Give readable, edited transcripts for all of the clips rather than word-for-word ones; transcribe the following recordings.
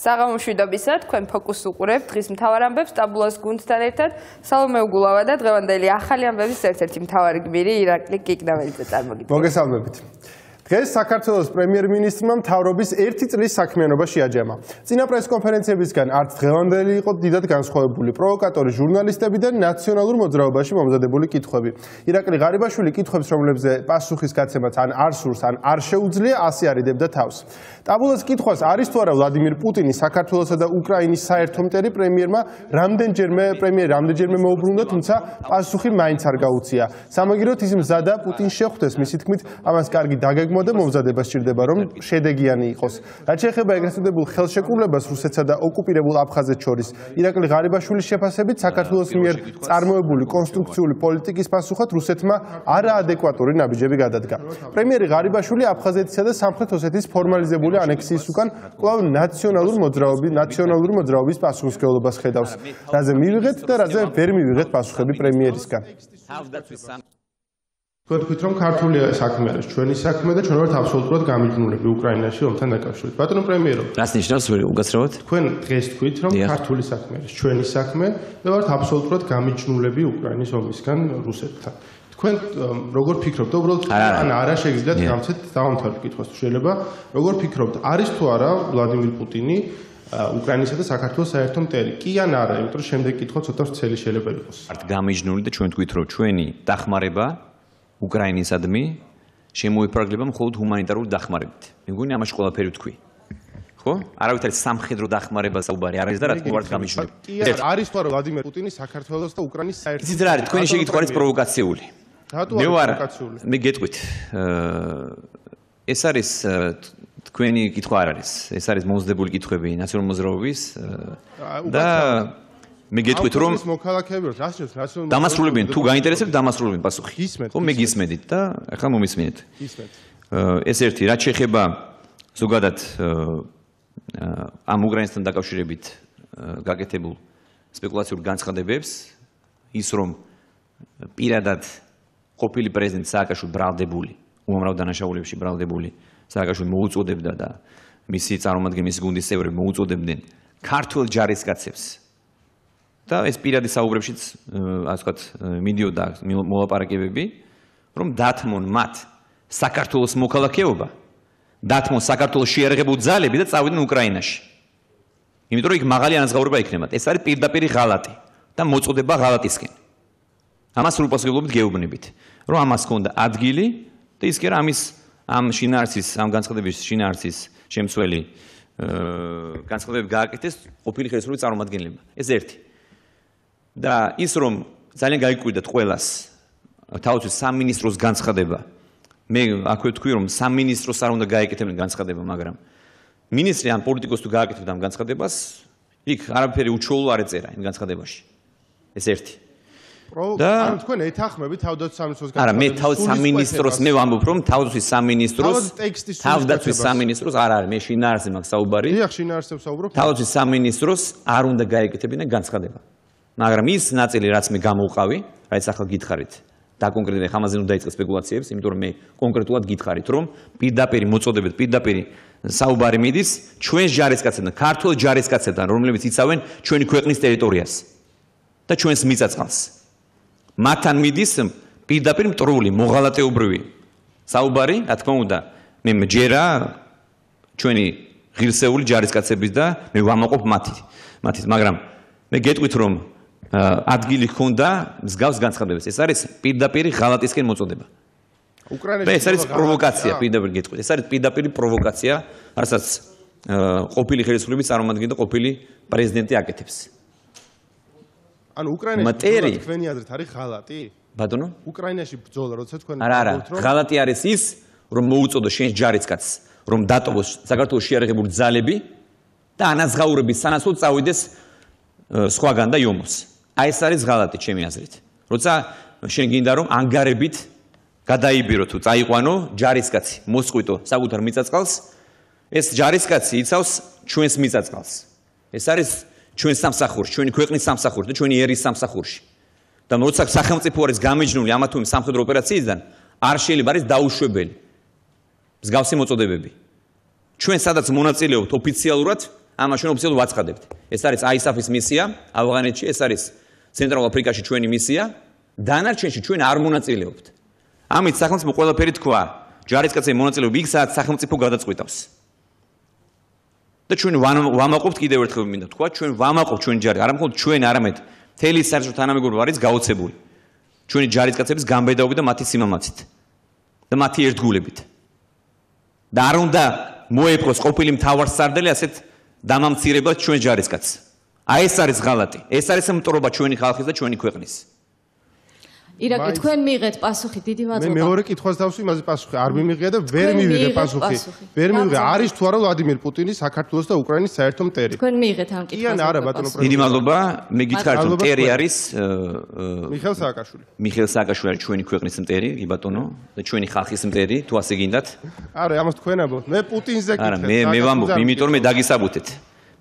საღამომშვიდობისა, თქვენ ფოკუსს უყურებთ დღის მთავარ ამბებს სტაბულას გუნდთან ერთად სალომე უგულავა და დღევანდელი ახალი ამბების ერთ-ერთი მთავარი გმირი ირაკლი კიკნაველიძე წარმოგიდგენთ. მოგესალმებით. დღეს საქართველოს პრემიერ-მინისტრმა მთავრობის 1 წლის საქმიანობა შეაჯამა. წინა პრესკონფერენციებისგან არც დღევანდელი იყო დიდად განსხვავებული პროვოკატორი ჟურნალისტები და ნაციონალურ მოძრაობაში მომზადებული კითხვები. ირაკლი ღარიბაშვილი კითხვებს, რომლებზე პასუხის გაცემაც ან არ სურს, ან არ შეუძლია, ასე არიდებდა თავს. ტაბულას კითხვას არის თუ არა ვლადიმირ პუტინი საქართველოსა და უკრაინის საერთო მტერი პრემიერმა რამდენჯერმე მოუბრუნდა, თუმცა პასუხი მაინც არ გაუწია. სამაგიეროდ ის მზადა პუტინს შეხვდეს, მისი თქმით, ამას კარგი დაგეგმვა და მომზადება სჭირდება, რომ შედეგიანი იყოს. რაც შეეხება ეგრეთ წოდებულ ხელშეკრულებას რუსეთსა და ოკუპირებულ აფხაზეთს შორის, ირაკლი ღარიბაშვილის შეფასებით საქართველოს მიერ წარმოებული კონსტრუქციული პოლიტიკის პასუხად რუსეთმა არაადეკვატური ნაბიჯები გადადგა. პრემიერი ღარიბაშვილი აფხაზეთისა და სამხრეთ ოსეთის ფორმალიზებული ანექსიის უკან კვლავ ნაციონალური მოძრაობის პასუხისმგებლობას ხედავს. რაზე მივიღეთ და რაზე ვერ მივიღეთ პასუხები პრემიერისგან. თქვით რომ ქართული საქმე არის ჩვენი საქმე და ჩვენ ვართ აბსოლუტურად გამიჯნულები უკრაინაში ომთან დაკავშირებით. ბატონო პრემიერო, რას ნიშნავს უკაცრავად? თქვენ დღეს თქვით რომ ქართული საქმე არის ჩვენი საქმე და ვართ აბსოლუტურად გამიჯნულები უკრაინის ომისგან რუსეთთან. თქვენ როგორ ფიქრობთ, უბრალოდ ან არა შეგიძლიათ გამცეთ დავამთავროთ კითხვას თუ შეიძლება, როგორ ფიქრობთ, არის თუ არა ვლადიმირ პუტინი უკრაინისა და საქართველოს საერთო მტერი? კი ან არა, იმიტომ რომ შემდეგ კითხვა ცოტა ვრცელი შეიძლება იყოს. ვართ გამიჯნული და ჩვენ თქვით რომ ჩვენი დახმარება უკრაინისადმი შემოიფარგლება მხოლოდ ჰუმანიტარული დახმარებით. მეგონი ამაში ყველაფერი ვთქვი. ხო? არავით არის სამხედრო დახმარება საუბარი არ არის და რა თქმა უნდა გამიჯნული. არის თუ არა ვლადიმირ პუტინი საქართველოს და უკრაინის საერთო? იცით რა არის, თქვენი შეკითხვა არის პროვოკაციული. რატო არის პროვოკაციული? მე გეტყვით. ეს არის თქვენი კითხვა არ არის. ეს არის მომზადებული კითხვები ნაციონალური მოძრაობის და მე გეტყვით რომ დამასრულებენ თუ გაინტერესებთ დამასრულებენ პასუხი. ხო მე გისმედით და ახლა მომისმინეთ. ეს ერთი რაც შეეხება ზოგადად ამ უკრაინასთან დაკავშირებით გაკეთებულ სპეკულაციურ განცხადებებს, ის რომ პირადად ყოფილი პრეზიდენტი სააკაშვილი ბრალდებული, უამრავ დანაშაულებში ბრალდებული სააკაშვილი მოუწოდებდა და მისი წარმომადგენელი, მისი გუნდის წევრები მოუწოდებდნენ ქართულ ჯარისკაცებს და ეს პირადი საუბრებშიც, ასე ვთქვათ, მიდიოდა მოლაპარაკებები, რომ დათმონ მათ საქართველოს მოქალაქეობა, დათმონ საქართველოს შეიარაღებულ ძალები და წავიდნენ უკრაინაში. იმიტომ რომ იქ მაღალი ანაზღაურება იქნებათ. ეს არის პირდაპირი ღალატი და მოწოდება ღალატისკენ. ამას სრულპასუხებლობით გეუბნებით, რომ ამას ჰქონდა ადგილი და ის კი არა ამ შინაარსის, ამ განცხადების შინაარსის შემცველი განცხადებები გააკეთეს ყოფილი ხელისუფლების წარმომადგენლებმა. ეს ერთი. და ის რომ ძალიან გაიკვირდათ ყველას თავისუფლების სამინისტროს განცხადება. მე აქვე ვთქვი რომ სამინისტროს არ უნდა გაეკეთებინა განცხადება, მაგრამ მინისტრი ან პოლიტიკოსი თუ გააკეთებდა ამ განცხადებას, იქ არაფერი უჩვეულო არ ეწერა იმ განცხადებაში. ეს ერთი. და თქვენ ეთანხმებით თავდაცვის სამინისტროს არა, მე თავდაცვის სამინისტროს მე ვამბობ რომ თავდაცვის სამინისტროს არ არის, მე შინაარსზე მაქვს საუბარი. დიახ, შინაარსზე ვსაუბრობ. თავდაცვის სამინისტროს არ უნდა გაეკეთებინა განცხადება. მაგრამ ის ნაწილი რაც მე გამოვყავი, რაც ახლა გითხარით, დაკონკრეტებით ამაზე უნდა დაიწყოს სპეკულაციებს, იმიტომ რომ მე კონკრეტულად გითხარით, რომ პირდაპირ მოწოდებით, პირდაპირ საუბარი მიდის ჩვენს ჯარისკაცებთან, ქართულ ჯარისკაცებთან, რომლებიც იცავენ ჩვენი ქვეყნის ტერიტორიას და ჩვენს მიწა-წყალს. მათთან მიდის პირდაპირ მტრული, მოღალატეობრივი საუბარი, რა თქმა უნდა, მე მჯერა ჩვენი ღირსეული ჯარისკაცების და მე ვამაყობ მათით, მაგრამ მე გეტყვით რომ ადგილი ჰქონდა მსგავს განცხადებას. ეს არის პირდაპირ ღალატისკენ მოწოდება. და ეს არის პროვოკაცია, პირდაპირ გეტყვით. ეს არის პირდაპირ პროვოკაცია, რასაც ყოფილი ხელისუფლების წარმომადგენელი და ყოფილი პრეზიდენტი აკეთებს. ანუ უკრაინაში თქვენი აზრით არის ღალატი? ბატონო? უკრაინაში ბრძოლა, როცა თქვენ არა, ღალატი არის ის, რომ მოუწოდო შენს ჯარისკაცს, რომ დატოვოს საქართველოს შეიარაღებული ძალები და ანაზღაურების სანაცვლოდ წავიდეს სხვაგან და იომოს. აი ეს არის ღალატი ჩემი აზრით. როცა შენ გინდა რომ ანგარებით გადაიბირო თუ წაიყვანო ჯარისკაცი, მოსყვიტო საკუთარ მიწა-წყალს, ეს ჯარისკაცი იცავს ჩვენს მიწა-წყალს. ეს არის ჩვენ სამსახურში, ჩვენი ქვეყნის სამსახურში და ჩვენი ერის სამსახურში. და როცა სახელმწიფო არის გამიჯნული ამა თუ იმ სამხედრო ოპერაციისგან, არ შეიძლება არის დაუშვებელი. მსგავსი მოწოდებები. ჩვენ სადაც მონაწილეობთ ოფიციალურად, ამაშენ ოფიციალურად ვაცხადებთ. ეს არის ISAF-ის მისია ავღანეთში, ეს არის ცენტრალურ აფრიკაში ჩვენი მისია, დანარჩენში ჩვენ არ მონაწილეობთ. ამით სახელმწიფო ყველაფერი თქვა, ჯარისკაცები მონაწილეობ იქ, სადაც სახელმწიფო გადაწყვიტავს. და ჩვენ ვამაყობთ კიდევ ერთხელ მინდა თქვა, ჩვენ ვამაყობთ ჩვენი ჯარი, არა მხოლოდ ჩვენ, არამედ მთელი საერთო თანამეგობრობა არის გაოცებული. ჩვენი ჯარისკაცების გამბედაობით და მათი სიმამაცით და მათი ერთგულებით. და არ უნდა მოეპყროს ყოფილი მთავარსარდალი ასეთ დამამცირებლად ჩვენ ჯარისკაცს. აი ეს არის ღალატი. ეს არის მტრობა ჩვენი ხალხის და ჩვენი ქვეყნის. ირაკლი, თქვენ მიიღეთ პასუხი, დიდი მადლობა. მე მეორე კითხვას დავსვი, იმაზე პასუხი არ მიმიღია და ვერ მივიღე პასუხი. ვერ მივიღე. არის თუ არა ვლადიმერ პუტინი საქართველოს და უკრაინის საერთო მტერი? თქვენ მიიღეთ ამ კითხვას. კი არა, ბატონო პრეზიდენტი. დიდი მადლობა. მე გითხარით, რომ მტერი არის მიხეილ სააკაშვილი. მიხეილ სააკაშვილი არის ჩვენი ქვეყნის მტერი, კი ბატონო, და ჩვენი ხალხის მტერი, თუ ასე გინდათ. არა, ამას თქვენ ამბობთ. მე პუტინზე გითხარ. არა, მე ვამბობ, იმიტომ მე დაგისაბუთეთ.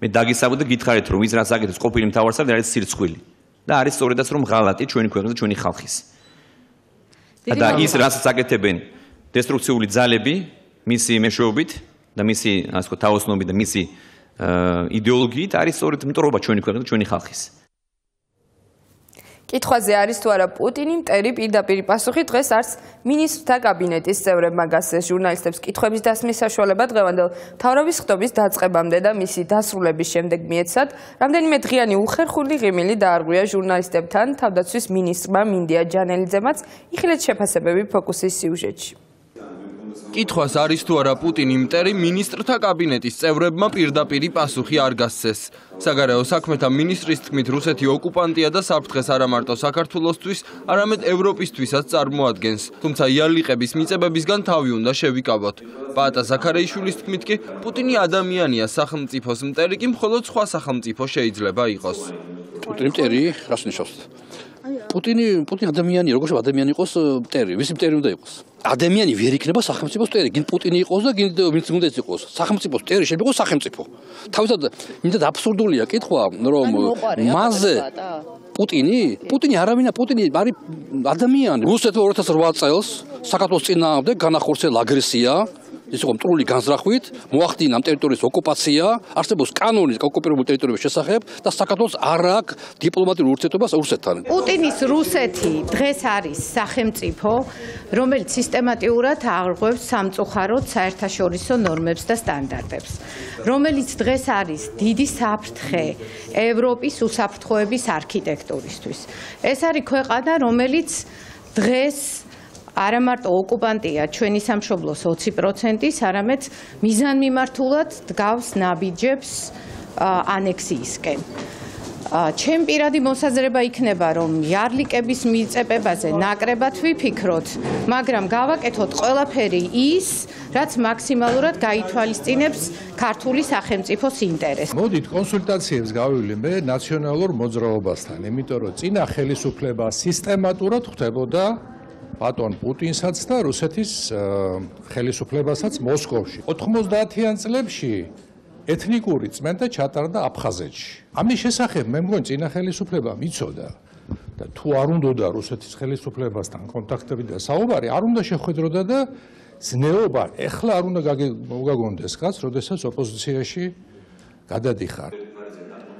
მე დაგისაბუთე გითხარით, რომ ის რაც აკეთებს ყოფილი მთავარსარდალი არის სირცხვილი. და არის სწორედაც რომ ღალატი ჩვენი ქვეყნის და ჩვენი ხალხის. და ის რასაც აკეთებენ დესტრუქციული ძალები მისი მეშვეობით და მისი ასე ვთქვათ თავოსნობით და მისი იდეოლოგიით არის სწორედ მტრობა ჩვენი ქვეყნის და ჩვენი ხალხის. კითხვაზე არის თუ არა პუტინი მტერი, პირდაპირ პასუხი დღეს არც მინისტრთა კაბინეტის წევრებმა გასცეს ჟურნალისტებს კითხვების დასმის საშუალება დღევანდელ მთავრობის ხდობის დაწყებამდე და მისი დასრულების შემდეგ მიეცათ, რამდენიმე დღიანი უხერხული ღიმილი დაარღვია ჟურნალისტებთან თავდაცვის მინისტრმა მინდია ჯანელიძემაც იხილეთ შეფასებები ფოკუსის სიუჟეტში. კითხვას არის თუ არა პუტინი მტერი, მინისტრთა კაბინეტის წევრებმა პირდაპირ პასუხი არ გასცეს. საგარეო საქმეთა მინისტრის თქმით, რუსეთი ოკუპანტია და საფრთხეს არა მარტო საქართველოსთვის, არამედ ევროპისთვისაც წარმოადგენს. თუმცა იარლიყების მიწებებისგან თავი უნდა შევიკავოთ. პაატა ზაქარეიშვილის თქმით კი, პუტინი ადამიანია, სახელმწიფოს მტერი კი მხოლოდ სხვა სახელმწიფო შეიძლება იყოს. პუტინი მტერი, რას ნიშნავს? პუტინი ადამიანი, როგორც ადამიანი იყოს მტერი, ვისი მტერი უნდა იყოს? ადამიანი ვერ იქნება სახელმწიფოს მტერი, გინ პუტინი იყოს და გინ ვინც უნდა იყოს. სახელმწიფოს მტერი შეიძლება იყოს სახელმწიფო. თავისად მინდა აბსურდულია კითხვა, რომ მასზე პუტინი არავინა, პუტინი არის ადამიანი. რუსეთმა 2008 წელს საქართველოს წინააღმდეგ განახორციელა აგრესია. ის იყო მტრული განზრახვით, მოახდინა ამ ტერიტორიის ოკუპაცია, არსებობს კანონი ოკუპირებულ ტერიტორიების შესახებ და საქართველოს არ აქვს დიპლომატიურ ურთიერთობას რუსეთთან. პუტინის რუსეთი დღეს არის სახელმწიფო, რომელიც სისტემატიურად აღრღვევს სამწუხაროდ საერთაშორისო ნორმებს და სტანდარტებს, რომელიც დღეს არის დიდი საფრთხე ევროპის უსაფრთხოების არქიტექტურისთვის. ეს არის ქვეყანა, რომელიც დღეს არა მარტო ოკუპანტია ჩვენი სამშობლოს 20%-ის, არამედ მიზანმიმართულად დგავს ნაბიჯებს ანექსიისკენ. ჩემი პირადი მოსაზრება იქნება, რომ იარლიკების მიწებებაზე ნაკრებად ვიფიქროთ, მაგრამ გავაკეთოთ ყველაფერი ის, რაც მაქსიმალურად გაითვალისწინებს ქართული სახელმწიფოს ინტერესს. მოდით კონსულტაციებს გავივლინე ნაციონალურ მოძრაობასთან, იმიტომ რომ წინა ხელისუფლება სისტემატურად ხვდებოდა ბატონ პუტინსაც და რუსეთის ხელისუფლებასაც მოსკოვში. 90-იან წლებში ეთნიკური წმენდა ჩატარდა აფხაზეთში. ამის შესახებ მე მგონი წინა ხელისუფლებამ იცოდა და თუ არ უნდოდა რუსეთის ხელისუფლებასთან კონტაქტები და საუბარი, არ უნდა შეხვედროდა და ზნეობა ეხლა არ უნდა მოგაგონდეს კაც, როდესაც ოპოზიციაში გადადიხარ.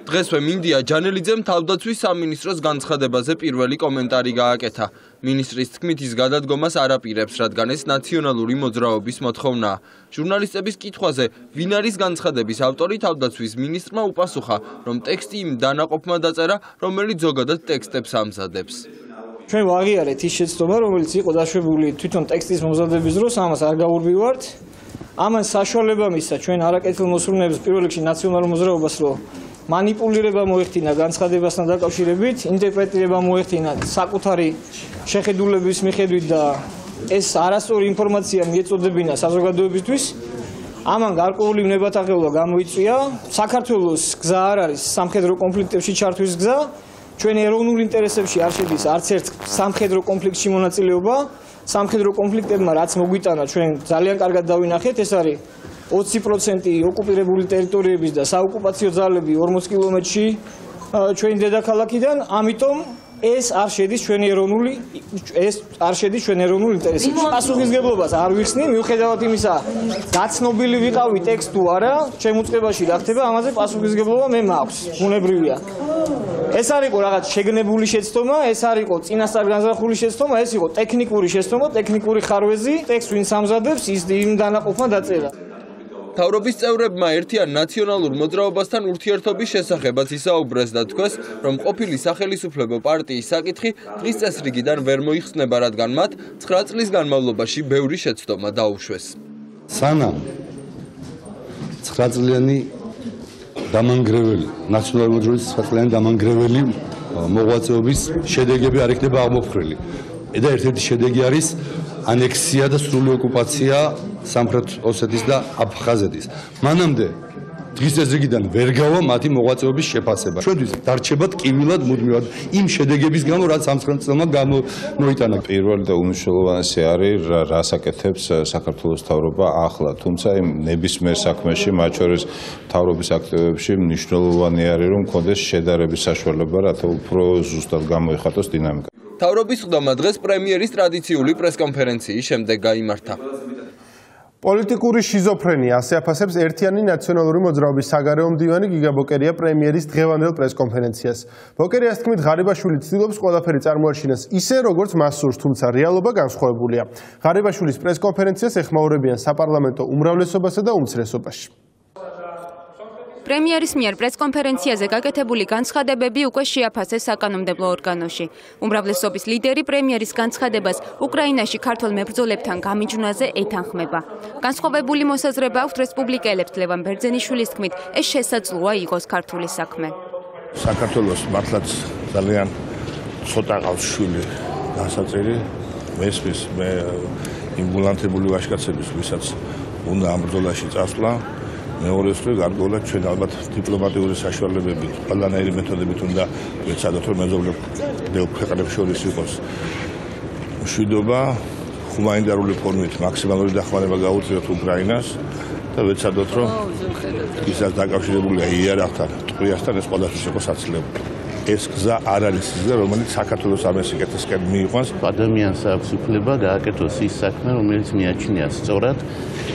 დღესვე მინდია ჯანელიძემ თავდაცვის სამინისტროს განცხადებაზე პირველი კომენტარი გააკეთა. მინისტრის თქმით ის გადადგომას არ აპირებს, რადგან ეს ნაციონალური მოძრაობის მოთხოვნაა. ჟურნალისტების კითხვაზე, ვინ არის განცხადების ავტორი, თავდაცვის მინისტრმა უპასუხა, რომ ტექსტი იმ დანაყოფმა დაწერა, რომელიც ზოგადად ტექსტებს ამზადებს. ჩვენ ვაღიარეთ ის შეცდომა, რომელიც იყო დაშვებული თვითონ ტექსტის მომზადების დროს, ამას არ გავურბივართ. ამან საშუალება მისცა ჩვენ არაკეთილმოსურნეებს პირველ რიგში ნაციონალურ მოძრაობას, რომ манипулირება მოეხდინა განცხადებასთან დაკავშირებით, ინტერპრეტირება მოეხდინა საკუთარი შეხედულების მიხედვით და ეს არასწორი ინფორმაცია მიეწოდებინა საზოგადოებისთვის. ამან გარკვეული ნებათაღელვა გამოიწვია. საქართველოს გზა არ არის სამხედრო კონფლიქტებში ჩართვის გზა. ჩვენი ეროვნულ ინტერესებში არ შედის არც ერთ სამხედრო კონფლიქტში მონაწილეობა. სამხედრო კონფლიქტებმა რაც მოგვიტანა ჩვენ ძალიან კარგად დავინახეთ, ეს არის 20% ოკუპირებული ტერიტორიების და საოკუპაციო ძალები 40 კილომეტრში ჩვენი დედაქალაქიდან, ამიტომ ეს არ შედის ჩვენი ეროვნული ინტერესებში. პასუხისგებლობას არ ვიხსნი, მიუხედავად იმისა, გაცნობილი ვიყავი ტექსტ თუ არა, ჩემ უწყებაში რა ხდება, ამაზე პასუხისგებლობა მე მაქვს, ბუნებრივია. ეს არ იყო რაღაც შეგნებული შეცდომა, ეს არ იყო წინასწარ განზრახული შეცდომა, ეს იყო ტექნიკური შეცდომა, ტექნიკური ხარვეზი, ტექსტ ვინც ამზადებს, იმ დანაყოფმა დაწერა. მთავრობის წევრებმა ერთიან ნაციონალურ მოძრაობასთან ურთიერთობის შესახებაც ისაუბრეს და თქვეს, რომ ყოფილი სახელისუფლებო პარტიის საკითხი დღის წესრიგიდან ვერ მოიხსნება, რადგან მათ 9 წლის განმავლობაში ბევრი შეცდომა დაუშვეს. სანამ 9 წლიანი დამანგრეველი ნაციონალური მოძრაობის 9 წლიანი დამანგრეველი მოღვაწეობის შედეგები არ იქნება აღმოფხრილი. და ერთ-ერთი შედეგი არის ანექსია და სრული ოკუპაცია სამხრეთ ოსეთის და აფხაზეთის. მანამდე დღის წესრიგიდან ვერ გავა მათი მოღვაწეობის შეფასება. ჩვენთვის დარჩება ტკივილად მუდმივად იმ შედეგების გამო, რაც ამ 9 წელმა გამოიტანა. პირველი და უმნიშვნელოვანესი არის რას აკეთებს საქართველოს მთავრობა ახლა, თუმცა იმ ნებისმიერ საქმეში, მათ შორის მთავრობის აქტივობებში მნიშვნელოვანი არის, რომ მქონდეს შედარების საშუალება, რათა უფრო ზუსტად გამოიხატოს დინამიკა. მთავრობის ხდომა დღეს პრემიერის ტრადიციული პრესკონფერენციის შემდეგ გაიმართა. პოლიტიკური შიზოფრენია, ასე აფასებს ერთიანი ნაციონალური მოძრაობის საგარეო მდივანი გიგა ბოკერია პრემიერის დღევანდელ პრესკონფერენციას. ბოკერიას თქმით, ღარიბაშვილი ცდილობს ყველაფერი წარმოაჩინოს ისე, როგორც მას სურს, თუმცა რეალობა განსხვავებულია. ღარიბაშვილის პრესკონფერენციას ეხმაურებიან საპარლამენტო უმრავლესობასა და უმცირესობაში. პრემიერის მიერ პრესკონფერენციაზე გაკეთებული განცხადებები უკვე შეაფასეს საკანონმდებლო ორგანოში. უმრავლესობის ლიდერი პრემიერის განცხადებას უკრაინაში ქართველ მებრძოლებთან გამიჯვნაზე ეთანხმება. განსხვავებული მოსაზრება აქვს რესპუბლიკელებს. ლევან ბერძენიშვილის თქმით, ეს შესაძლოა იყოს ქართული საქმე. საქართველოს მართლაც ძალიან ცოტა ყავს შვილი დასაწერი მესმის მე იმბულანტებული ვაჟკაცების, ვისაც უნდა ამ ბრძოლაში წასვლა. მეორესწორ გარკვეულად ჩვენ ალბათ დიპლომატიური საშუალებებით, ყველანაირი მეთოდებით უნდა ვეცადოთ, რომ მეზობელ ქვეყნებს შორის იყოს მშვიდობა, ჰუმანიტარული ფორმით მაქსიმალური დახმარება გაუწიოთ უკრაინას და ვეცადოთ, რომ ისაც დაკავშირებულია იარაღთან, ტყვიასთან ეს ყველასთვის იყოს საცილებელი. ეს გზა არ არის გზა, რომელიც საქართველოს ამესიკეთისკენ მიიყვანს. ადამიანს აქვს უფლება გააკეთოს ის საქმე, რომელიც მიაჩნია სწორად.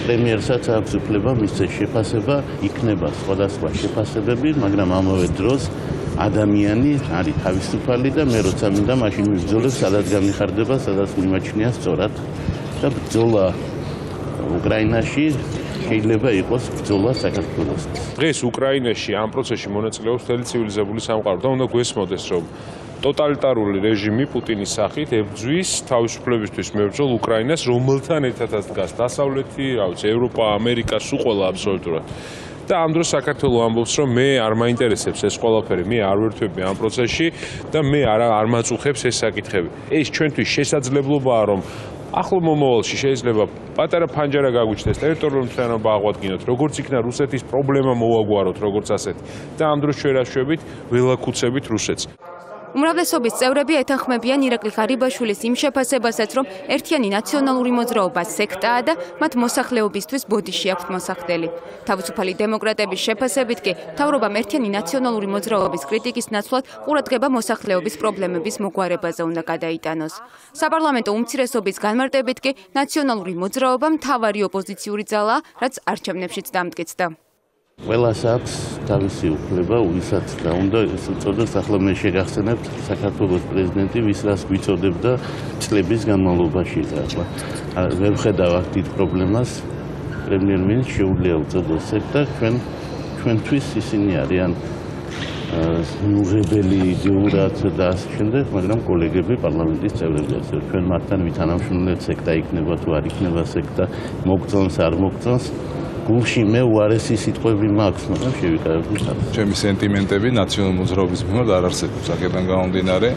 პრემიერსაც აქვს უფლება მისცეს შეფასება, იქნება სხვადასხვა შეფასებები, მაგრამ ამავე დროს ადამიანი არის თავისუფალი და მე როცა მინდა მაშინ ვიბრძოლებ, სადაც გამიხარდება, სადაც მიმაჩნია სწორად და ბრძოლა უკრაინაში შეიძლება იყოს ბრძოლა საქართველოს. დღეს უკრაინაში ამ პროცესში მონაწილეობს მთელი ცივილიზებული სამყარო და უნდა გვესმოდეს, რომ ტოტალიტარული რეჟიმი პუტინის სახით ებრძვის თავისუფლებისთვის მებრძოლ უკრაინას, რომელთან ერთადაც დგას დასავლეთი, ევროპა, ამერიკა, სულ ყველა აბსოლუტურად. და ამ დროს საქართველო ამბობს, რომ მე არ მაინტერესებს ეს ყველაფერი, მე არ ვერთვები ამ პროცესში და მე არ მაწუხებს ეს საკითხები. ეს ჩვენთვის შესაძლებლობაა, რომ ახლო მომავალში შეიძლება პატარა ფანჯარა გაგვიჩნდეს, ტერიტორიული მთლიანობა აღვადგინოთ, როგორც იქნა რუსეთის პრობლემა მოვაგვაროთ, როგორც ასეთი. და ამ დროს ჩვენ რაშვებით ველაქუცებით რუსეთს. უმრავლესობის წევრები ეთანხმებიან ირაკლი ღარიბაშვილის იმ შეფასებასაც, რომ ერთიანი ნაციონალური მოძრაობა სექტაა და მათ მოსახლეობისთვის ბოდიში აქვთ მოსახდელი. თავისუფალი დემოკრატების შეფასებით კი მთავრობამ ერთიანი ნაციონალური მოძრაობის კრიტიკის ნაცვლად ყურადღება მოსახლეობის პრობლემების მოგვარებაზე უნდა გადაიტანოს. საპარლამენტო უმცირესობის განმარტებით კი ნაციონალური მოძრაობა მთავარი ოპოზიციური ძალაა, რაც არჩევნებშიც დამტკიცდა. ყველას აქვს თავისი უფლება, ვისაც და უნდა ეს უწოდოს, ახლა მე შეგახსენებთ საქართველოს პრეზიდენტი, ვის რას გვიწოდებდა წლების განმავლობაში და ახლა ვერ ვხედავ აქ დიდ პრობლემას. პრემიერ-მინისტრს შეუძლია უწოდოს ეგ და ჩვენთვის ისინი არიან მიღებელი იდეურად და ასე შემდეგ, მაგრამ კოლეგები პარლამენტის წევრები ასე ჩვენ მათთან ვითანამშრომლობთ, სექტა იქნება თუ არ იქნება სექტა, მოგწონს არ მოგწონს. გულში მე უარესი სიტყვები მაქვს, მაგრამ შევიკავებ თავს. ჩემი სენტიმენტები ნაციონალურ მოძრაობის მიმართ არ არსებობს. აქედან გამომდინარე,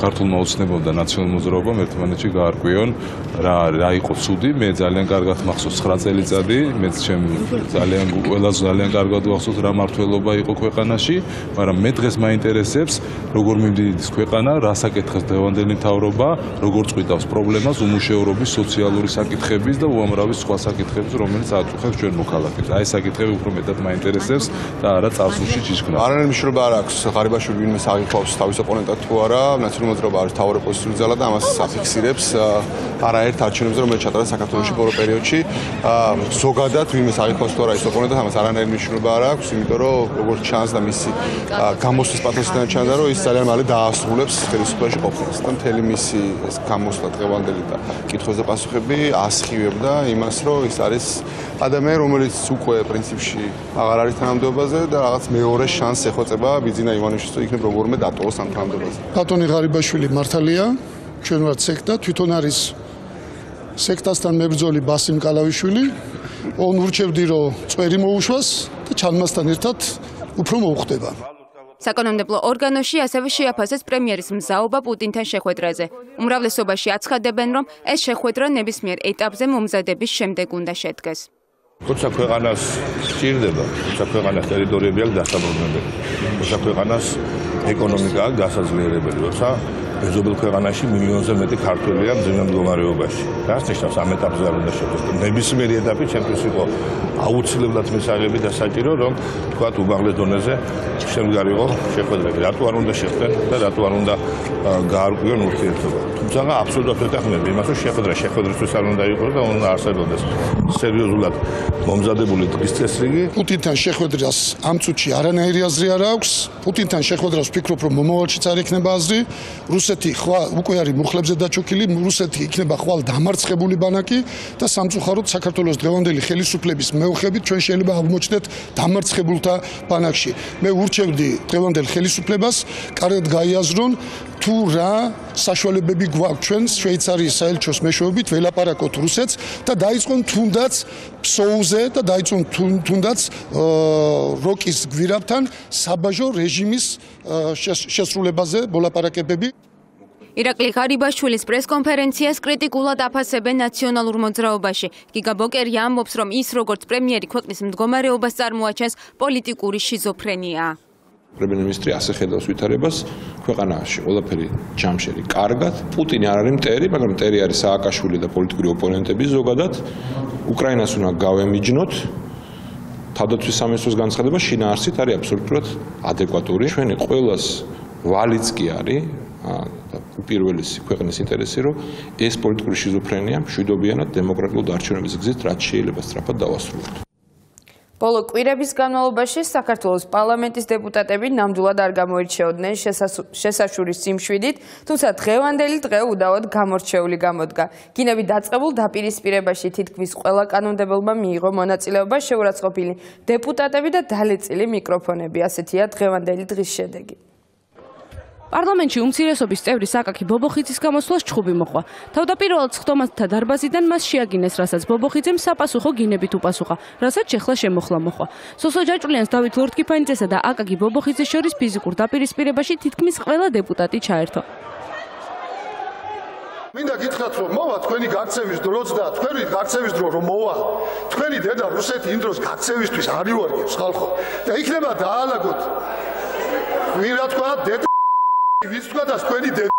ქართულმა ოცნებამ და ნაციონალურ მოძრაობამ ერთმანეთში გაარკვიონ რა იყო ცუდი. მე ძალიან კარგად მახსოვს 9 წელიწადი, მეც ჩემ ძალიან კარგად ვახსოვს რა მართლობა იყო ქვეყანაში, მაგრამ მე დღეს მაინტერესებს როგორ მიმდინარეობს ქვეყანა, რას აკეთებს დღევანდელი მთავრობა, როგორ წვითავს პრობლემას უმუშევრობის, სოციალური საკითხების და უამრავი სხვა საკითხების, რომელიც აწუხებს ჩვენ მოქალაქეს. აი ეს საკითხები უფრო მეტად მაინტერესებს და არა წარსულში ჭიშკრა. არანაირი მნიშვნელობა არ აქვს ღარიბაშვილი ვინმე აღიქვავს თავის ოპონენტად თუ არა, ნაციონალური მოძრაობა არის მთავარი ოპოზიციური ძალა და ამას აფიქსირებს არაერთ არჩევნებზე, რომელიც ჩატარდა საქართველოში ბოლო პერიოდში. ზოგადად ვინმე აღიქვავს თუ არა ის ოპონენტად, ამას არანაირი მნიშვნელობა არ აქვს, იმიტომ რომ როგორც ჩანს და მისი გამოსვლის პათოსიდან ჩანდა, რომ ის ძალიან მალე დაასრულებს ხელისუფლებაში ყოფნას და მთელი მისი ეს გამოსვლა დღევანდელი და კითხვებზე პასუხები ასხივებდა იმას, რომ ის არის ადამიანი, რომელიც უკვე პრინციპში აღარ არის თანამდებობაზე და რაღაც მეორე შანსს ეხვეწება ბიძინა ივანიშვილს, რომ იქნებ როგორმე დატოვოს ამ თანამდებობაზე. ბატონი ღარიბაშვილი მართალია, ჩვენ ვართ სექტა, თვითონ არის სექტასთან მებრძოლი ბასიმ კალავიშვილი, ონ ურჩევდი, რომ წვერი მოუშვას და ჩალმასთან ერთად უფრო მოუხდება. საკანონმდებლო ორგანოში ასევე შეაფასეს პრემიერის მზაობა პუტინთან შეხვედრაზე. უმრავლესობაში აცხადებენ, რომ ეს შეხვედრა ნებისმიერ ეტაპზე მომზადების შემდეგ უნდა შედგეს. როცა ქვეყანას სჭირდება, როცა ქვეყანას ტერიტორიები აქვს დასაბრუნებელი, როცა ქვეყანას ეკონომიკა აქვს გასაძლიერებელი, როცა მეზობელ ქვეყანაში მილიონზე მეტი ქართველია მძიმე მდგომარეობაში. რას ნიშნავს ამ ეტაპზე არ უნდა შედგეს? ნებისმიერი ეტაპი ჩემთვის იყო აუცილებლად მისაღები და საჭირო, რომ თქვათ უმაღლეს დონეზე შემდგარიყო შეხვედრები. რატო არ უნდა შეხვდნენ და რატო არ უნდა გაარკვიონ ურთიერთობა. თუმცა აბსოლუტურად ვეთანხმები იმას, რომ შეხვედრისთვის არ უნდა იყოს და უნდა არსებობდეს სერიოზულად მომზადებული დღის წესრიგი. პუტინთან შეხვედრას ამ წუთში არანაირი აზრი არ აქვს. პუტინთან შეხვედრას ვფიქრობ, რომ მომავალშიც არ იქნება აზრი. რუსეთი ხვალ უკვე არის მუხლებზე დაჩოქილი, რუსეთი იქნება ხვალ დამარცხებული ბანაკი და სამწუხაროდ საქართველოს დღევანდელი ხელისუფლების მეოხებით ჩვენ შეიძლება აღმოჩნდეთ დამარცხებულთა ბანაკში. მე ურჩევდი დღევანდელ ხელისუფლებას კარგად გაიაზრონ თუ რა საშუალებები გვაქვს ჩვენ შვეიცარიის საელჩოს მეშვეობით ველაპარაკოთ რუსეთს და დაიწყონ თუნდაც ფსოუზე და დაიწყონ თუნდაც როკის გვირაბთან საბაჟო რეჟიმის შესრულებაზე მოლაპარაკებები. ირაკლი ღარიბაშვილის პრესკონფერენციას კრიტიკულად აფასებენ ნაციონალურ მოძრაობაში. გიგა ბოკერი ამბობს, რომ ის როგორც პრემიერი ქვეყნის მდგომარეობას წარმოაჩენს პოლიტიკური შიზოფრენია. პრემიერ-მინისტრი ასე ხედავს ვითარებას ქვეყანაში. ყველაფერი ჯამშერი კარგად. პუტინი არ არის მტერი, მაგრამ მტერი არის სააკაშვილი და პოლიტიკური ოპონენტები ზოგადად. უკრაინას უნდა გავემიჯნოთ. თავდაცვის სამინისტროს განცხადება შინაარსით არის აბსოლუტურად ადეკვატური. ჩვენი ყველას ვალიც კი არის და უპირველესი ქვეყნის ინტერესი, რომ ეს პოლიტიკური შიზოფრენია მშვიდობიანად დემოკრატიულ არჩევნების გზით რაც შეიძლება სწრაფად დავასრულოთ. ბოლო კვირების განმავლობაში საქართველოს პარლამენტის დეპუტატები ნამდვილად არ გამოირჩეოდნენ შესაშურის სიმშვიდით, თუმცა დღევანდელი დღე უდავოდ გამორჩეული გამოდგა. გინები დაწყებულ დაპირისპირებაში თითქმის ყველა კანონმდებელმა მიიღო მონაწილეობა, შეურაცხყოფილი დეპუტატები და დალეწილი მიკროფონები. ასეთია დღევანდელი დღის შედეგი. პარლამენტში უმცირესობის წევრი საკაკი ბობოხიძის გამოსვლას ჩხუბი მოყვა. თავდაპირველად სხდომათა დარბაზიდან მას შეაგინეს, რასაც ბობოხიძემ საპასუხო გინებით უპასუხა, რასაც შეხლა შემოხლა მოყვა. სოსო ჯაჭულიანს დავით ლორთქიფანიძესა და აკაკი ბობოხიძის შორის ფიზიკურ დაპირისპირებაში თითქმის ყველა დეპუტატი ჩაერთო. მინდა გითხრათ, რომ მოვა თქვენი გაქცევის დროც და თქვენი გაქცევის დრო რომ მოვა, თქვენი დედა რუსეთი იმ დროს გაქცევისთვის არ იوارგებს ხალხო და იქნება დაალაგოთ. ვინ რა თქვა დედა ვის თქვა და თქვენი დედა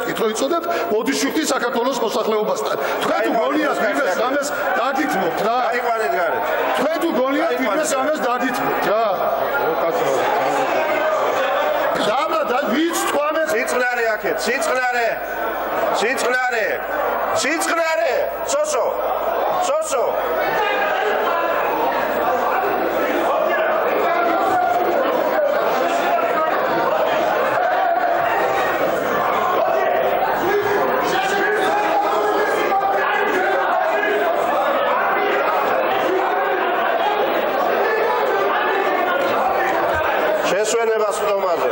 კითხვა იცოდეთ ბოდიშვილი საქართველოს მოსახლეობასთან. თქვენ თუ გონიათ ვინმეს ამას დაგითმობთ რა. აიყვანეთ გარეთ. თქვენ თუ გონიათ ვინმეს ამას დაგითმობთ რა. და ვიც თქვა მე სიწყნარე აქეთ, სიწყნარე. სიწყნარე. სიწყნარე. სოსო. სოსო. შესვენება სხდომაზე.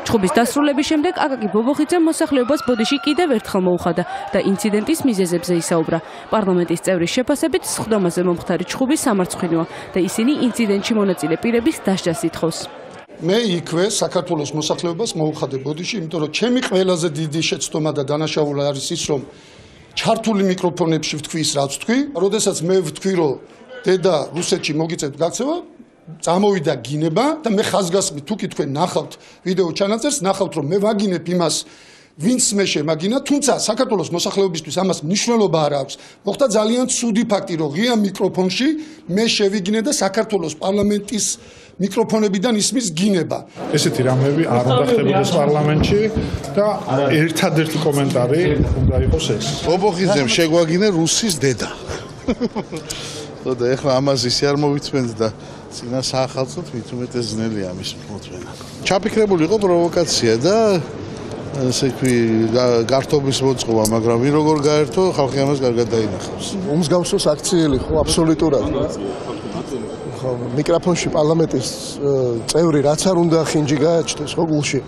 ჩხუბის დასრულების შემდეგ აკაკი ბობოხიძემ მოსახლეობას ბოდიში კიდევ ერთხელ მოუხადა და ინციდენტის მიზეზებზე ისაუბრა. პარლამენტის წევრის შეფასებით სხდომაზე მომხდარი ჩხუბი სამარცხვინოა და ისინი ინციდენტში მონაწილე პირების დასჯას ითხოვს. მე იქვე საქართველოს მოსახლეობას მოუხადე ბოდიში, იმიტომ რომ ჩემი ყველაზე დიდი შეცდომა და დანაშაული არის ის, რომ ჩართული მიკროფონებში ვთქვის, რაც ვთქვი, როდესაც მე ვთქვი, რომ დედა რუსეთში მოგიწევთ გაქცევა, წამოვიდა გინება და მე ხაზგასმით თუ კი თქვენ ნახავთ ვიდეო ჩანაწერს, ნახავთ რომ მე ვაგინებ იმას, ვინც მე შემაგინა, თუმცა საქართველოს მოსახლეობისთვის ამას მნიშვნელობა არ აქვს. მოხდა ძალიან ცუდი ფაქტი, რომ ღია მიკროფონში მე შევიგინე და საქართველოს პარლამენტის მიკროფონებიდან ისმის გინება. ესეთი რამები არ უნდა ხდებოდეს პარლამენტში და ერთადერთი კომენტარი უნდა იყოს ეს. ბობოხიძემ შეგვაგინა რუსის დედა. და ეხლა ამას ისე არ მოვიწმენთ და წინა საახალწლოდ მით უმეტეს ძნელია ამის მოწმენა. ჩაფიქრებული იყო პროვოკაცია და ესე ვთქვი, გართობის მოწყობა, მაგრამ ვინ როგორ გაერთო, ხალხი ამას კარგად დაინახავს. უმსგავსოს აქციელი ხო აბსოლუტურად. მიკროფონში პარლამენტის წევრი რაც არ უნდა ხინჯი გააჩნდეს ხო გულში.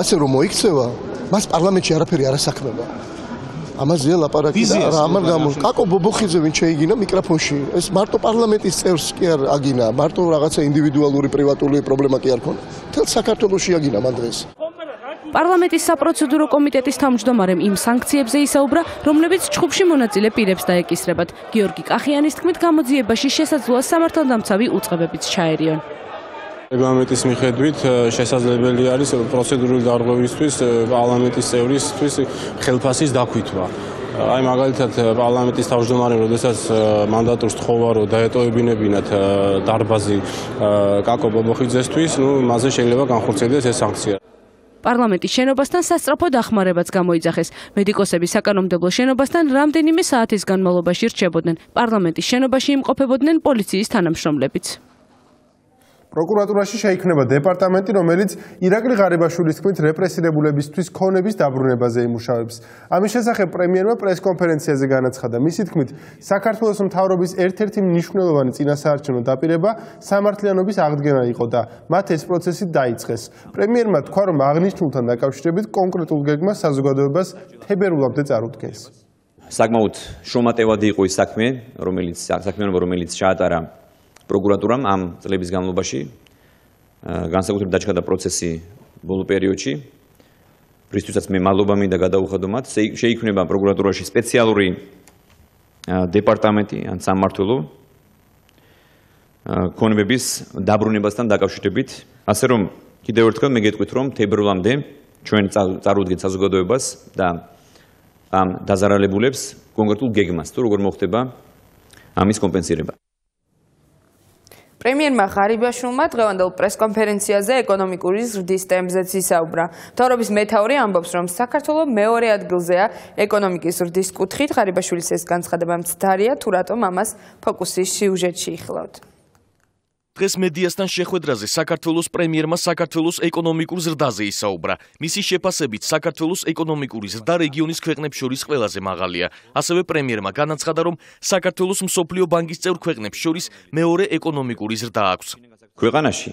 ასე რომ მოიქცევა, მას პარლამენტში არაფერი არ ასაქმება. ამაზეა ლაპარაკი და რა ამან გამო კაკო ბობოხიძე ვინ შეიგინა მიკროფონში ეს მარტო პარლამენტის წევრს კი არ აგინა მარტო რაღაცა ინდივიდუალური პრივატული პრობლემა კი არ ქონდა მთელ საქართველოში აგინა მან დღეს პარლამენტის საპროცედურო კომიტეტის თავმჯდომარემ იმ სანქციებზე ისაუბრა, რომლებიც ჩხუბში მონაწილე პირებს დაეკისრებათ. გიორგი კახიანის თქმით, გამოძიებაში შესაძლოა სამართალდამცავი უწყებებიც ჩაერიონ. რეგლამენტის მიხედვით შესაძლებელი არის პროცედურული დარღვევისთვის პარლამენტის წევრისთვის ხელფასის დაქვითვა. აი მაგალითად პარლამენტის თავმჯდომარემ, როდესაც მანდატურს თხოვა, რომ დაეტოვებინებინათ დარბაზი კაკო ბობოხიძესთვის, მასზე შეიძლება განხორციელდეს ეს სანქცია. პარლამენტის შენობასთან სასწრაფო დახმარებაც გამოიძახეს. მედიკოსები საკანონმდებლო შენობასთან რამდენიმე საათის განმავლობაში რჩებოდნენ. პარლამენტის შენობაში იმყოფებოდნენ პოლიციის თანამშრომლებიც. პროკურატურაში შეიქმნება დეპარტამენტი, რომელიც ირაკლი ღარიბაშვილის თქმით რეპრესირებულებისთვის ქონების დაბრუნებაზე იმუშავებს. ამის შესახებ პრემიერმა პრესკონფერენციაზე განაცხადა. მისი თქმით, საქართველოს მთავრობის ერთ-ერთი მნიშვნელოვანი წინასაარჩევნო დაპირება სამართლიანობის აღდგენა იყო და მათ ეს პროცესი დაიწყეს. პრემიერმა თქვა, რომ აღნიშნულთან დაკავშირებით კონკრეტულ გეგმას საზოგადოებას თებერვლამდე წარუდგენს. საკმაოდ შრომატევადი იყო ის საქმიანობა, რომელიც ჩაატარა პროკურატურამ ამ წლების განმავლობაში, განსაკუთრებით დაჩქარდა პროცესი ბოლო პერიოდში, რისთვისაც მე მადლობა მინდა გადაუხადო მათ. შეიქმნება პროკურატურაში სპეციალური დეპარტამენტი ან სამმართველო ქონებების დაბრუნებასთან დაკავშირებით, ასე რომ კიდევ ერთხელ მე გეტყვით, რომ თებერვლამდე ჩვენ წარუდგენთ საზოგადოებას და ამ დაზარალებულებს კონკრეტულ გეგმას, თუ როგორ მოხდება ამის კომპენსირება. პრემიერმა ღარიბაშვილმა დღევანდელ პრესკონფერენციაზე ეკონომიკური ზრდის ტემპზეც ისაუბრა. მთავრობის მეთაური ამბობს, რომ საქართველო მეორე ადგილზეა ეკონომიკის ზრდის კუთხით. ღარიბაშვილის ეს განცხადება მცდარია, თუ რატომ ამას ფოკუსის სიუჟეტში იხილავთ. დღეს მედიასთან შეხვედრაზე საქართველოს პრემიერმა საქართველოს ეკონომიკურ ზრდაზე ისაუბრა. მისი შეფასებით საქართველოს ეკონომიკური ზრდა რეგიონის ქვეყნებს შორის ყველაზე მაღალია. ასევე პრემიერმა განაცხადა, რომ საქართველოს მსოფლიო ბანკის წევრ ქვეყნებს შორის მეორე ეკონომიკური ზრდა აქვს. ქვეყანაში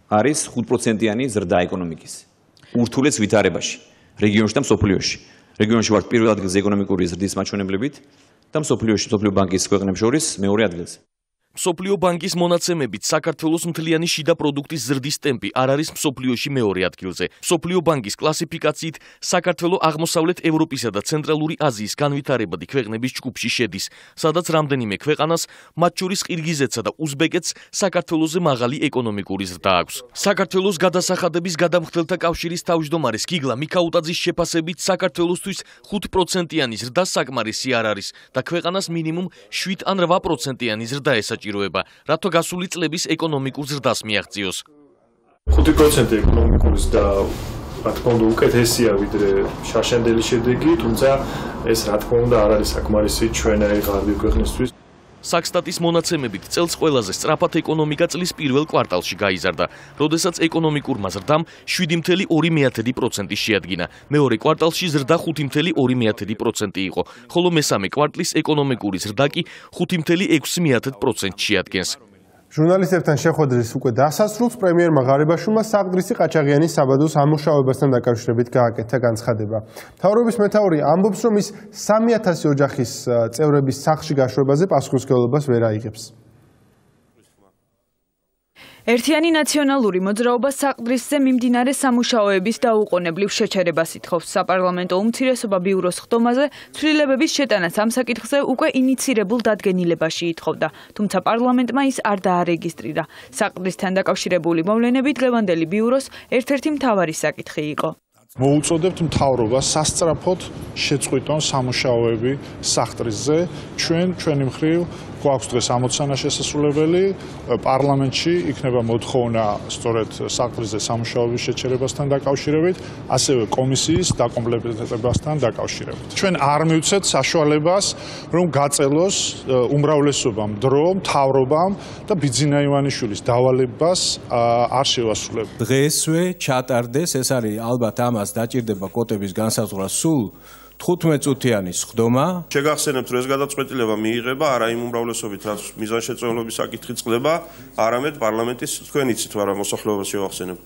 არის 5%-იანი ზრდა ეკონომიკის. ურთულეს ვითარებაში, რეგიონში და მსოფლიოში. რეგიონში ვართ პირველ ადგილზე ეკონომიკური ზრდის მაჩვენებლებით და მსოფლიო ბანკის ქვეყნებს შორის მეორე ადგილზე. მსოფლიო ბანკის მონაცემებით საქართველოს მთლიანი შიდა პროდუქტის ზრდის ტემპი არ არის მსოფლიოში მეორე ადგილზე. მსოფლიო ბანკის კლასიფიკაციით საქართველო აღმოსავლეთ ევროპისა და ცენტრალური აზიის განვითარებადი ქვეყნების ჯგუფში შედის, სადაც რამდენიმე ქვეყანას, მათ შორის ყირგიზეთსა და უზბეკეთს საქართველოზე მაღალი ეკონომიკური ზრდა აქვს. საქართველოს გადასახადების გადამხდელთა კავშირის თავმჯდომარე გიგლა მიქაუტაძის შეფასებით საქართველოსთვის 5%-იანი ზრდა საკმარისი არ არის და ქვეყანას მინიმუმ 7 ან 8%-იანი ზრდა ესაჭიროება. რატო გასული წლების ეკონომიკურ ზრდას მიაღწიოს. 5% ეკონომიკური ზრდა რა თქმა უნდა უკეთესია ვიდრე შარშანდელი შედეგი, თუმცა ეს რა თქმა უნდა არ არის საკმარისი ჩვენაირი ღარიბი ქვეყნისთვის. საქსტატის მონაცემებით წელს ყველაზე სწრაფად ეკონომიკა წლის პირველ კვარტალში გაიზარდა, როდესაც ეკონომიკურმა ზრდამ 7.2% შეადგინა. მეორე კვარტალში ზრდა 5.2% იყო, ხოლო მესამე კვარტლის ეკონომიკური ზრდა კი 5.6% შეადგენს. ჟურნალისტებთან შეხვედრის უკვე დასასრულს პრემიერმა ღარიბაშვილმა საყდრისი ყაჩაღიანის საბადოს ამუშავებასთან დაკავშირებით გააკეთა განცხადება. მთავრობის მეთაური ამბობს, რომ ის 3000 ოჯახის წევრების სახლში გაშვებაზე პასუხისმგებლობას ვერ აიღებს. ერთიანი ნაციონალური მოძრაობა საყდრისზე მიმდინარე სამუშაოების დაუყოვნებლივ შეჩერებას ითხოვს. საპარლამენტო უმცირესობა ბიუროს ხდომაზე ცვლილებების შეტანას ამ საკითხზე უკვე ინიცირებულ დადგენილებაში ითხოვდა, თუმცა პარლამენტმა ის არ დაარეგისტრირა. საყდრისთან დაკავშირებული მოვლენები დღევანდელი ბიუროს ერთ-ერთი მთავარი საკითხი იყო. მოუწოდებთ მთავრობას სასწრაფოდ შეწყვიტონ სამუშაოები საყდრისზე. ჩვენი მხრივ გვაქვს დღეს ამოცანა შესასრულებელი, პარლამენტში იქნება მოთხოვნა სწორედ საყდრისზე სამუშაოების შეჩერებასთან დაკავშირებით, ასევე კომისიის დაკომპლექტებასთან დაკავშირებით. ჩვენ არ მივცეთ საშუალებას, რომ გაწელოს უმრავლესობამ დრო, მთავრობამ და ბიძინა ივანიშვილის დავალებას არ შევასრულებთ. დღესვე ჩატარდეს, ეს არის ალბათ ამას დაჭირდება კოტების განსაზღვრა სულ 15 წუთიანი სხდომა. შეგახსენებთ, რომ ეს გადაწყვეტილება მიიღება არა იმ უმრავლესობით, რაც მიზანშეწონილობის საკითხი წყდება, არამედ პარლამენტის თქვენ იცით, მაგრამ მოსახლეობას შევახსენებ,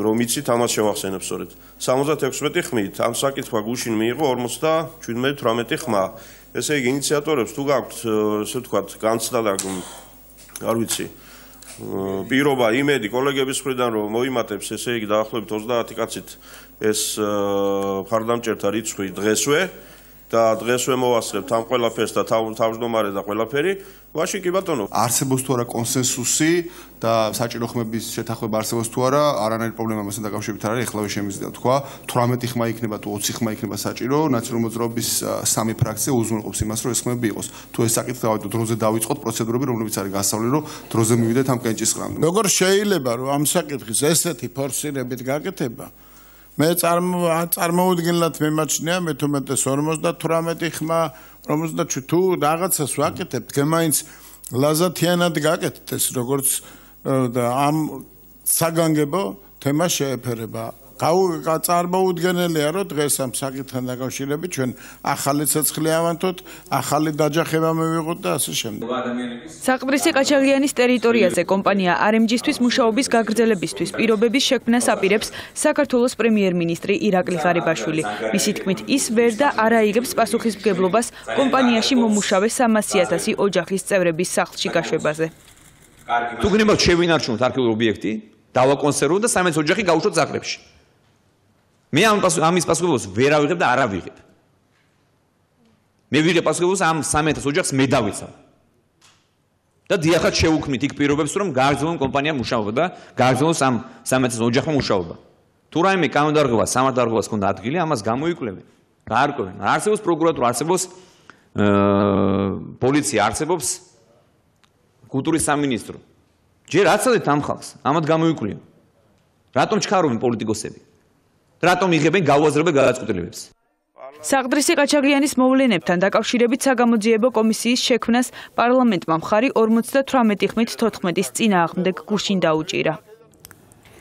რომ იცით, ამას შევახსენებ სწორედ. 76 ხმით ამ საკითხმა გუშინ მიიღო 57-18 ხმა. ესე იგი, ინიციატორებს თუ გაქვთ, ესე ვთქვათ, განცდა და არ ვიცი, პირობა, იმედი კოლეგების მხრიდან რომ მოიმატებს, ესე იგი დაახლოებით 30 კაცით ეს მხარდამჭერთა რიცხვი დღესვე და დღესვე მოვასწრებთ ამ ყველაფერს და თავმჯდომარე და ყველაფერი, მაშინ კი ბატონო. არსებობს თუ არა კონსენსუსი და საჭირო ხმების შეთანხმება არსებობს თუ არა, არანაირი პრობლემა მასთან დაკავშირებით არ არის, ეხლავე შემიძლია თქვა, 18 ხმა იქნება თუ 20 ხმა იქნება საჭირო, ნაციონალური მოძრაობის სამი ფრაქცია უზრუნველყოფს იმას, რომ ეს ხმები იყოს. თუ ეს საკითხი დროზე დავიწყოთ პროცედურები, რომლებიც არის გასავლი, რომ დროზე მივიდეთ ამ კენჭისყრამდე. როგორ შეიძლება რომ ამ საკითხის ესეთი ფორსირებით გაკეთება? მე წარმოუდგენლად მიმაჩნია მე თუმეტეს 58 ხმა 57 თუ რაღაცას ვაკეთებ თქვენ მაინც ლაზათიანად გაკეთეთ ეს როგორც და ამ საგანგებო თემას შეეფერება წარმოუდგენელია რომ დღეს ამ საკითხთან დაკავშირებით ჩვენ ახალი ცეცხლი ავანთოთ ახალი დაჯახება მივიღოთ და ასე შემდეგ. საყდრისი ყაჩაღიანის ტერიტორიაზე კომპანია RMG-ისთვის მუშაობის გაგრძელებისთვის პირობების შექმნას აპირებს საქართველოს პრემიერ-მინისტრი ირაკლი ღარიბაშვილი. მისი თქმით, ის ვერ და არ აიღებს პასუხისმგებლობას კომპანიაში მომუშავე 300,000 ოჯახის წევრების სახლში გაშვებაზე. თუ გნებავთ შევინარჩუნოთ არქეოლოგიური ობიექტი, დავაკონსერვოთ და 13 ოჯახი გაუშვოთ ზაგრებში. მე ამის პასუხისმგებლობას ვერ ავიღებ და არ ავიღებ. მე ვიღებ პასუხისმგებლობას ამ 13 ოჯახს მე დავიცავ. და დიახაც შევუქმნით იქ პირობებს, რომ გააგრძელონ კომპანია მუშაობა და გააგრძელოს ამ 13 ოჯახმა მუშაობა. თუ რაიმე კანონდარღვევა, სამართალდარღვევას ქონდა ადგილი, ამას გამოიკვლევენ. გაარკვევენ. არსებობს პროკურატურა, არსებობს პოლიცია, არსებობს კულტურის სამინისტრო. ჯერ აცადეთ ამ ხალხს, ამათ გამოიკვლევენ. რატომ ჩქარობენ პოლიტიკოსები? რატომ იღებენ გაუაზრებელ გადაწყვეტილებებს? საყდრისი ყაჩაღიანის მოვლენებთან დაკავშირებით საგამოძიებო კომისიის შექმნას პარლამენტმა მხარი 58 ხმით 14-ის წინააღმდეგ გუშინ დაუჭირა.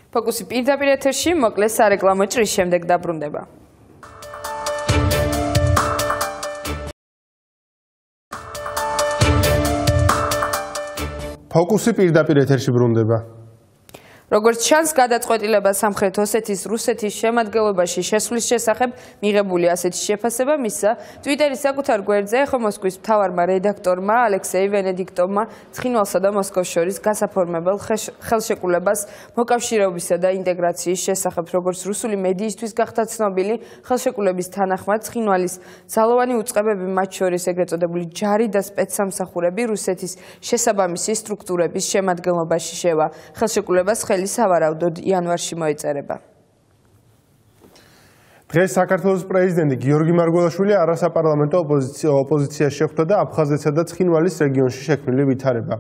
ფოკუსი პირდაპირ ეთერში, მოკლეს სარეკლამო ჭრის შემდეგ დაბრუნდება. ფოკუსი პირდაპირ ეთერში ბრუნდება. როგორც ჩანს, გადაწყვეტილება სამხრეთ ოსეთის რუსეთის შემადგენლობაში შესვლის შესახებ მიღებული ასეთი შეფასება მისცა ტვიტერის საკუთარ გვერდზე ახო მოსკოვის მთავარმა რედაქტორმა ალექსეი ვენედიქტოვმა ცხინვალსა და მოსკოვს შორის გასაფორმებელ ხელშეკრულებას მოკავშირეობისა და ინტეგრაციის შესახებ, როგორც რუსული მედიისთვის გახდა ცნობილი, ხელშეკრულების თანახმად ცხინვალის ძალოვანი უწყებები, მათ შორის ეგრეთ წოდებული ჯარი და სპეცსამსახურები რუსეთის შესაბამისი სტრუქტურების შემადგენლობაში შევა. ხელშეკრულებას სავარაუდოდ იანვარში მოეწერება. დღეს საქართველოს პრეზიდენტი გიორგი მარგველაშვილი არასაპარლამენტო ოპოზიციაში შეხვდა და აფხაზეთსა და ცხინვალის რეგიონში შექმნილი ვითარება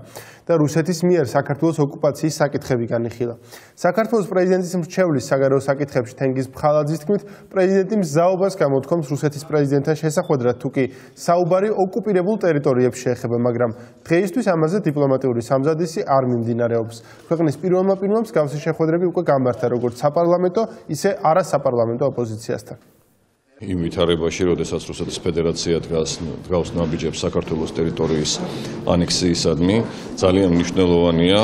და რუსეთის მიერ საქართველოს ოკუპაციის საკითხები განიხილა. საქართველოს პრეზიდენტის მრჩევლის საგარეო საკითხებში თენგიზ ფხალაძის თქმით, პრეზიდენტი მზაობას გამოთქვამს რუსეთის პრეზიდენტთან შესახვედრად, თუ კი საუბარი ოკუპირებულ ტერიტორიებში შეეხება, მაგრამ დღეისთვის ამაზე დიპლომატიური სამზადისი არ მიმდინარეობს. ქვეყნის პირველმა პირმა მსგავსი შეხვედრები უკვე გამართა, როგორც საპარლამენტო, ისე არასაპარლამენტო ოპოზიციასთან. იმ ვითარებაში, როდესაც რუსეთის ფედერაცია დგავს ნაბიჯებს საქართველოს ტერიტორიის ანექსიისადმი, ძალიან მნიშვნელოვანია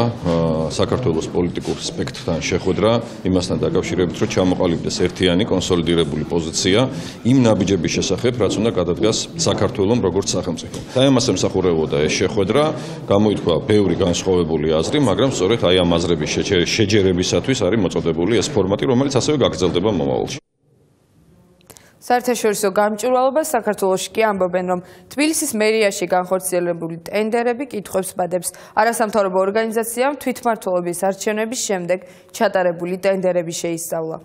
საქართველოს პოლიტიკურ სპექტრთან შეხვედრა, იმასთან დაკავშირებით, რომ ჩამოყალიბდეს ერთიანი კონსოლიდირებული პოზიცია იმ ნაბიჯების შესახებ, რაც უნდა გადადგას საქართველოს როგორც სახელმწიფო. და ამას ემსახურებოდა ეს შეხვედრა, გამოითქვა ბევრი განსხვავებული აზრი, მაგრამ სწორედ აი ამ აზრების შეჯერებისათვის არის მოწოდებული ეს ფორმატი, რომელიც ასევე გაგრძელდება მომავალში. საერთაშორისო გამჭვირვალობა საქართველოში კი ამბობენ, რომ თბილისის მერიაში განხორციელებული ტენდერები კითხვებს ბადებს. არასამთავრობო ორგანიზაციამ თვითმმართველობის არჩევნების შემდეგ ჩატარებული ტენდერები შეისწავლა.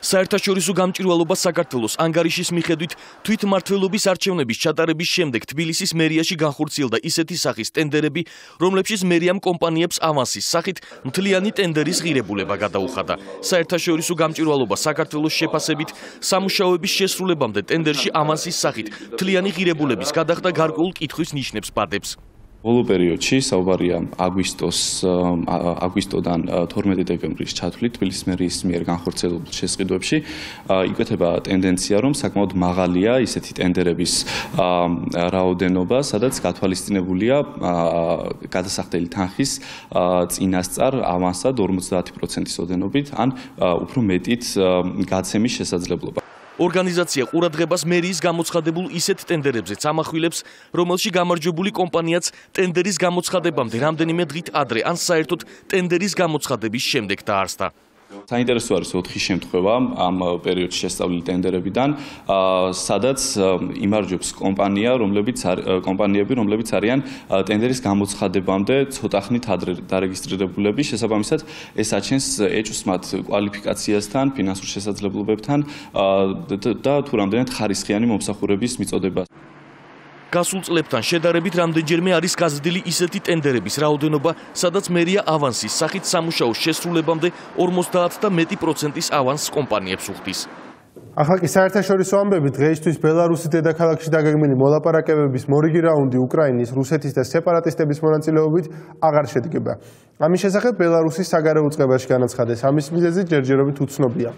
საერთაშორისო გამჭვირვალობა საქართველოს ანგარიშის მიხედვით თვითმმართველობის არჩევნების ჩატარების შემდეგ თბილისის მერიაში განხორციელდა ისეთი სახის ტენდერები, რომლებშიც მერიამ კომპანიებს ავანსის სახით მთლიანი ტენდერის ღირებულება გადაუხადა. საერთაშორისო გამჭვირვალობა საქართველოს შეფასებით სამუშაოების შესრულებამდე ტენდერში ავანსის სახით მთლიანი ღირებულების გადახდა გარკვეულ კითხვის ნიშნებს ბადებს. ბოლო პერიოდში საუბარია აგვისტოდან 12 დეკემბრის ჩათვლით თბილისის მერიის მიერ განხორციელებულ შესყიდვებში იკვეთება ტენდენცია, რომ საკმაოდ მაღალია ისეთი ტენდერების რაოდენობა, სადაც გათვალისწინებულია გადასახდელი თანხის წინასწარ ავანსად 50%-ის ოდენობით ან უფრო მეტით გაცემის შესაძლებლობა. ორგანიზაცია ყურადღებას მერიის გამოცხადებულ ისეთ ტენდერებზეც ამახვილებს, რომელში გამარჯვებული კომპანიაც ტენდერის გამოცხადებამდე რამდენიმე დღით ადრე ან საერთოდ ტენდერის გამოცხადების შემდეგ დაარსდა. საინტერესო არის 4 შემთხვევა ამ პერიოდში შესწავლილი ტენდერებიდან, სადაც იმარჯვებს კომპანიები, რომლებიც არიან ტენდერის გამოცხადებამდე ცოტა ხნით ადრე დარეგისტრირებულები, შესაბამისად ეს აჩენს ეჭვს მათ კვალიფიკაციასთან, ფინანსურ შესაძლებლობებთან და თუ რამდენად ხარისხიანი მომსახურების მიწოდებას. გასულ წლებთან შედარებით რამდენჯერმე არის გაზრდილი ისეთი ტენდერების რაოდენობა, სადაც მერია ავანსის სახით სამუშაოს შესრულებამდე 50 და მეტი პროცენტის ავანსს კომპანიებს უხდის. ახლა კი საერთაშორისო ამბები დღეისთვის ბელარუსის დედაქალაქში დაგეგმილი მოლაპარაკებების მორიგი რაუნდი უკრაინის, რუსეთის და სეპარატისტების მონაწილეობით აღარ შედგება. ამის შესახებ ბელარუსის საგარეო უწყებაში განაცხადეს. ამის მიზეზი ჯერჯერობით უცნობია.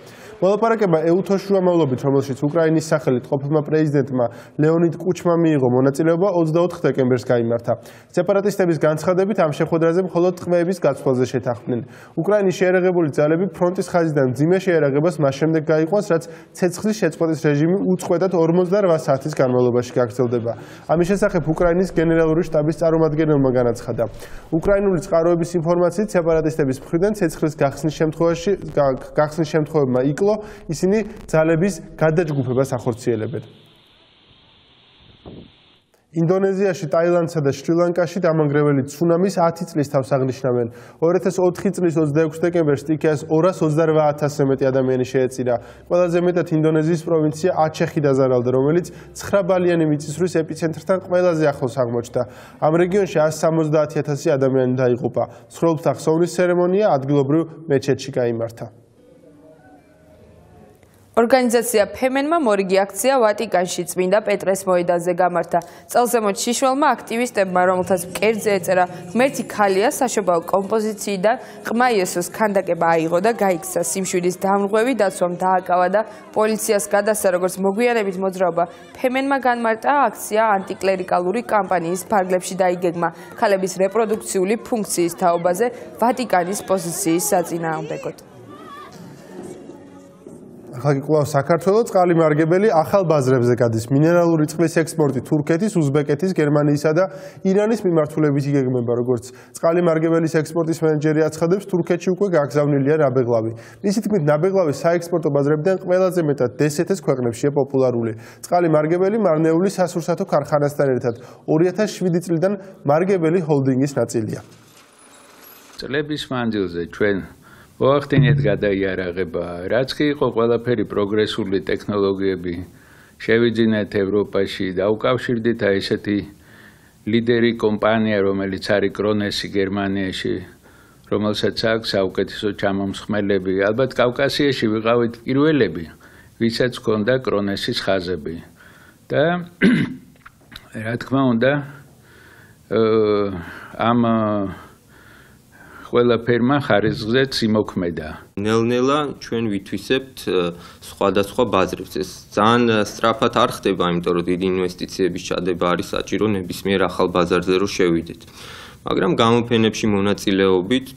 მოლაპარაკება ეუთოს შუამავლობით, რომელშიც უკრაინის სახელით ყოფილმა პრეზიდენტმა ლეონიდ კუჩმა მიიღო მონაწილეობა 24 დეკემბერს გაიმართა. სეპარატისტების განცხადებით ამ შეხვედრაზე მხოლოდ ტყვეების გაცვლაზე შეთანხმდნენ. უკრაინის შეერაღებული ძალები ფრონტის ხაზიდან მძიმე შეერაღებას მას შემდეგ გაიყვანს, რაც ცეცხლის შეწყვეტის რეჟიმი უწყვეტად 48 საათის განმავლობაში გაგრძელდება. ამის შესახებ უკრაინის გენერალური შტაბის წარმომადგენელმა განაცხადა. უკრაინული წყაროების ინფორმაციით სეპარატისტების მხრიდან ცეცხლის გახსნის შემთხვევებმა იკლო, ისინი ძალების გადაჯგუფებას ახორციელებენ. ინდონეზიაში, ტაილანდსა და შრი-ლანკაში დამანგრეველი ცუნამის 10 წლის თავს აღნიშნავენ. 2004 წლის 26 დეკემბერს სტიქიას 228,000-ზე მეტი ადამიანი შეეწირა. ყველაზე მეტად ინდონეზიის პროვინცია აჩეხი დაზარალდა, რომელიც 9 ბალიანი მიწისძვრის ეპიცენტრთან ყველაზე ახლოს აღმოჩნდა. ამ რეგიონში 170,000 ადამიანი დაიღუპა. ცხრილთა ხსოვნის ცერემონია ადგილობრივ მეჩეთში გაიმართა. ორგანიზაცია ფემენმა მორიგი აქცია ვატიკანში წმინდა პეტრეს მოედანზე გამართა. წელზემოთ შიშველმა აქტივისტებმა, რომელთაც მკერდზე ეწერა ღმერთი ქალია, საშობაო კომპოზიციიდან ყმა იესოს ქანდაკება აიღო და გაიქცა. სიმშვიდის დამრღვევი დაცვამ დააკავა და პოლიციას გადასცა, როგორც მოგვიანებით მოძრაობა ფემენმა განმარტა, აქცია ანტიკლერიკალური კამპანიის ფარგლებში დაიგეგმა ქალების რეპროდუქციული ფუნქციის თაობაზე ვატიკანის პოზიციის საწინააღმდეგოდ. ახლა კვლავ საქართველოს წყალი მარგებელი ახალ ბაზრებზე გადის. მინერალური წყლის ექსპორტი თურქეთის, უზბეკეთის, გერმანიისა და ირანის მიმართულებით იგეგმება, როგორც წყალი მარგებელის ექსპორტის მენეჯერი აცხადებს, თურქეთში უკვე გაგზავნილია ნაბეღლავი. მისი თქმით, ნაბეღლავი საექსპორტო ბაზრებიდან ყველაზე მეტად დსთ-ს ქვეყნებშია პოპულარული. წყალი მარგებელი მარნეული სასურსათო ქარხანასთან ერთად 2007 წლიდან მარგებელი ჰოლდინგის ნაწილია. წლების მანძილზე ჩვენ მოახდინეთ გადაიარაღება, რაც კი იყო ყველაფერი პროგრესული ტექნოლოგიები შევიძინეთ ევროპაში, დაუკავშირდით ესეთი ლიდერი კომპანია, რომელიც არის კრონესი გერმანიაში, რომელსაც აქვს საუკეთესო ჩამომსხმელები. ალბათ კავკასიაში ვიყავით პირველები, ვისაც ჰქონდა კრონესის ხაზები. და რა თქმა უნდა, ამ ყველაფერმა ხარისხზე იმოქმედა. ნელ-ნელა ჩვენ ვითვისებთ სხვადასხვა ბაზრებს. ეს ძალიან სწრაფად არ ხდება, იმიტომ რომ დიდი ინვესტიციების ჩადება არის საჭირო ნებისმიერ ახალ ბაზარზე რომ შევიდეთ. მაგრამ გამოფენებში მონაწილეობით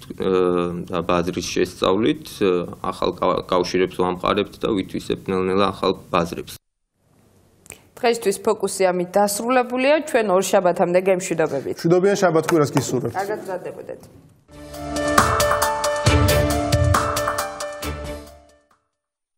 და ბაზრის შესწავლით ახალ კავშირებს ვამყარებთ და ვითვისებთ ნელ-ნელა ახალ ბაზრებს. დღეისთვის ფოკუსი ამით დასრულებულია. ჩვენ ორ შაბათამდე გემშვიდობებით. მშვიდობიან შაბათ კვირას გისურვებთ. კარგად მზადდებოდეთ.